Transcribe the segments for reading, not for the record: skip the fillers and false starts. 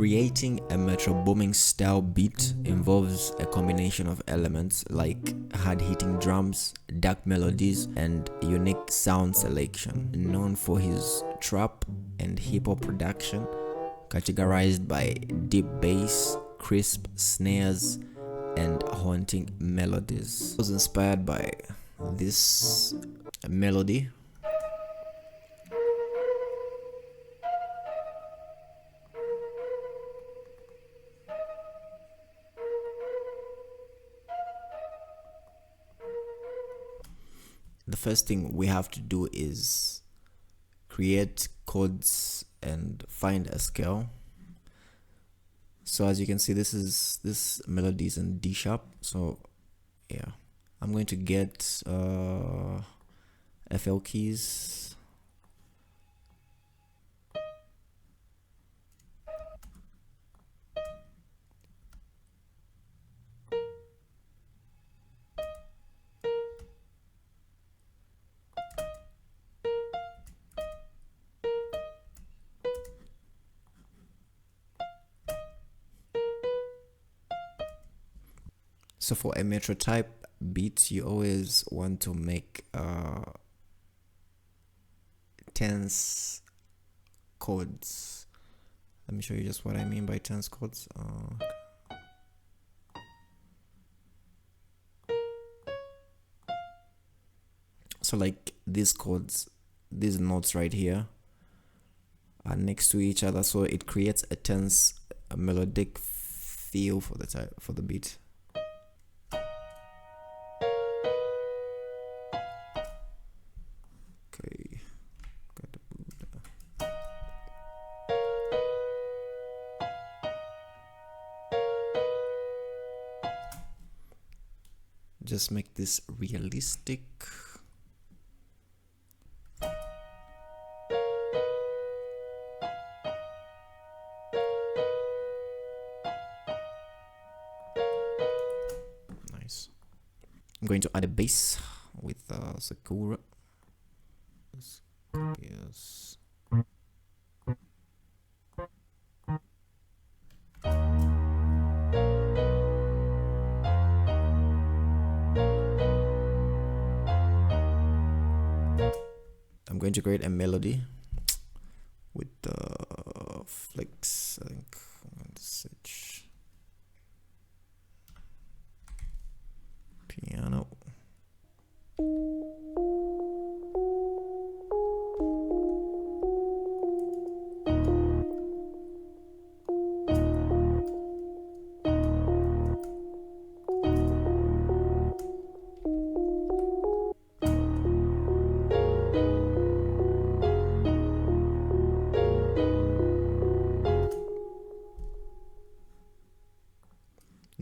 Creating a Metro Boomin style beat involves a combination of elements like hard-hitting drums, dark melodies, and unique sound selection. Known for his trap and hip-hop production, categorized by deep bass, crisp snares, and haunting melodies. I was inspired by this melody. The first thing we have to do is create chords and find a scale. So as you can see, this melody is in D sharp. So yeah, I'm going to get FL keys. So for a metro type beat, you always want to make tense chords. Let me show you just what I mean by tense chords. So like these chords, these notes right here are next to each other, so it creates a tense, a melodic feel for the beat. Okay, just make this realistic. Nice. I'm going to add a bass with Sakura. Yes. I'm going to create a melody with the flicks. I think I'm going to search piano.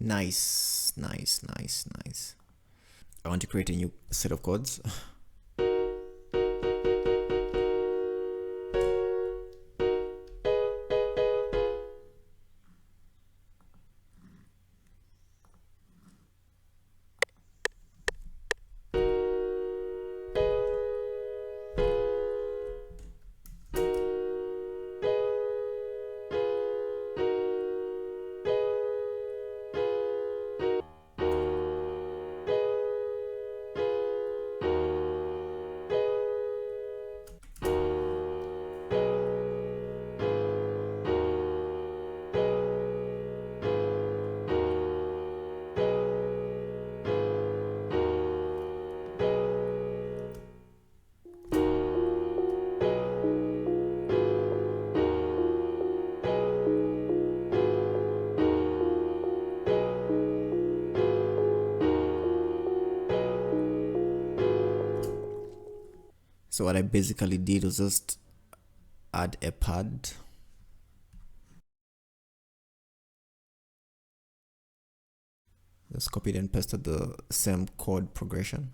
Nice. I want to create a new set of chords. So what I basically did was just add a pad. Just copied and pasted the same chord progression.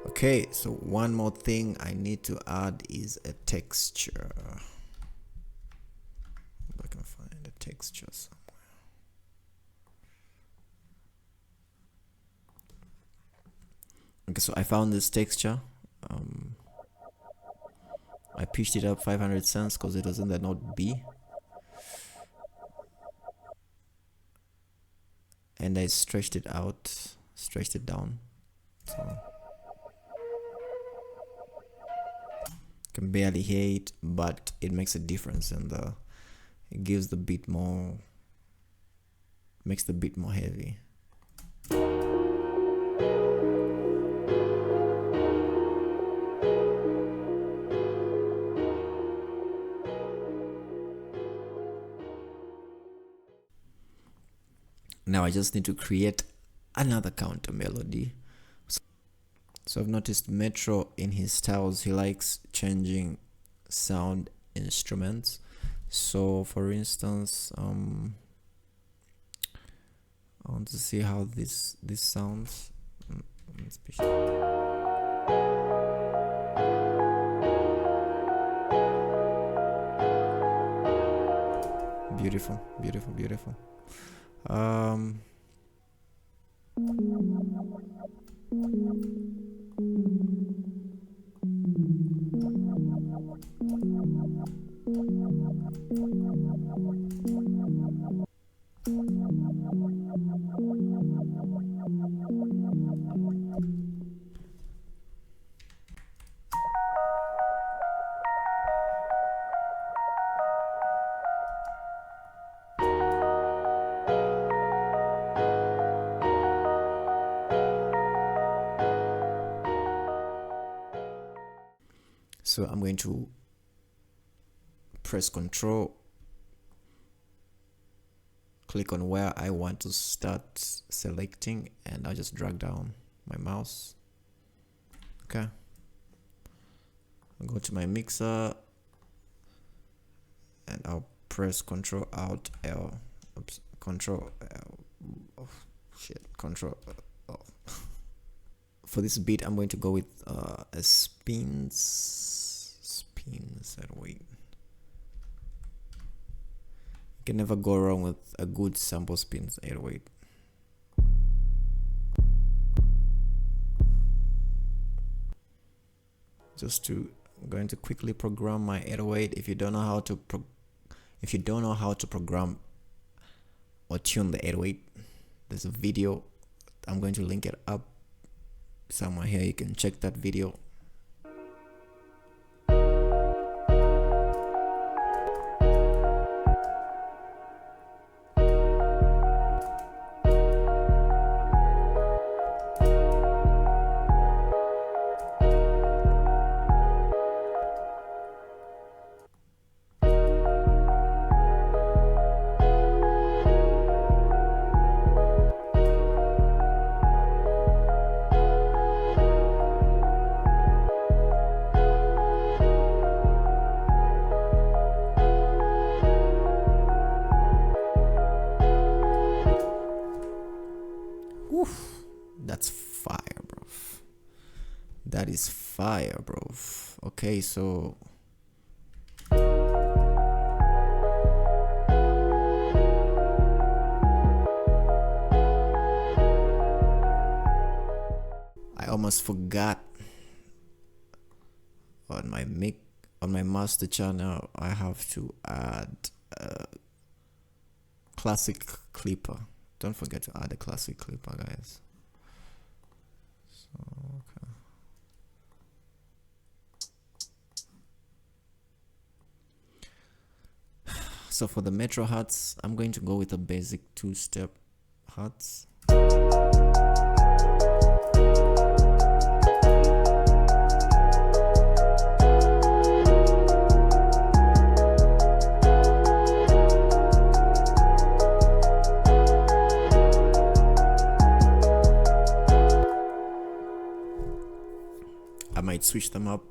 Okay, so one more thing I need to add is a texture. If I can find a texture somewhere. Okay, so I found this texture. I pitched it up 500 cents because it was in the note B, and I stretched it down, so can barely hear it, but it makes a difference, and it gives the beat more, makes the beat more heavy. Now I just need to create another counter melody. So I've noticed Metro in his styles, he likes changing sound instruments. So for instance, I want to see how this sounds. Beautiful, beautiful, beautiful. So I'm going to press Control, click on where I want to start selecting, and I'll just drag down my mouse. Okay, I'll go to my mixer and I'll press Control Alt L. Oops, Control L. Oh shit, Control L. For this beat, I'm going to go with a spins. Wait. You can never go wrong with a good sample spins 808. I'm going to quickly program my 808. If you don't know how to program or tune the 808, there's a video. I'm going to link it up somewhere here. You can check that video. That's fire, bro. That is fire, bro. Okay, so I almost forgot on my master channel. I have to add a classic clipper. Don't forget to add a classic clipper, guys. Okay. So for the Metro hats, I'm going to go with a basic two-step hats. I might switch them up.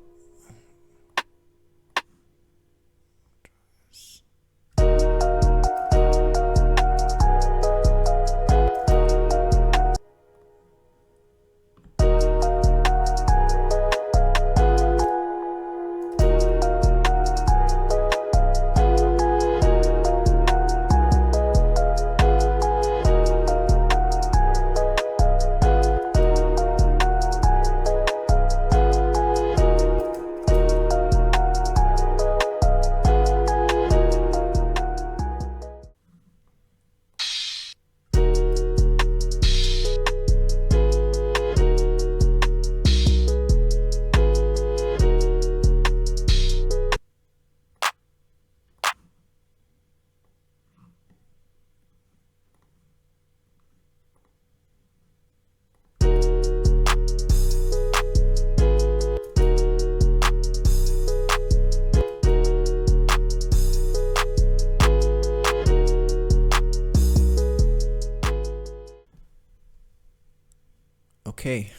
Okay,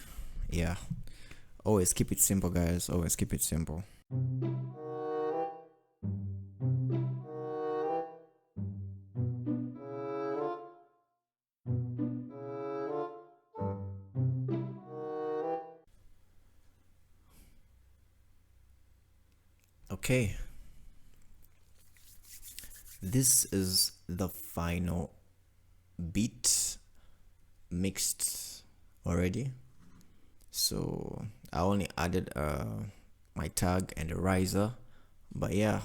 yeah. Always keep it simple, guys. Always keep it simple. Okay, this is the final beat mixed already. So I only added my tag and a riser, but yeah,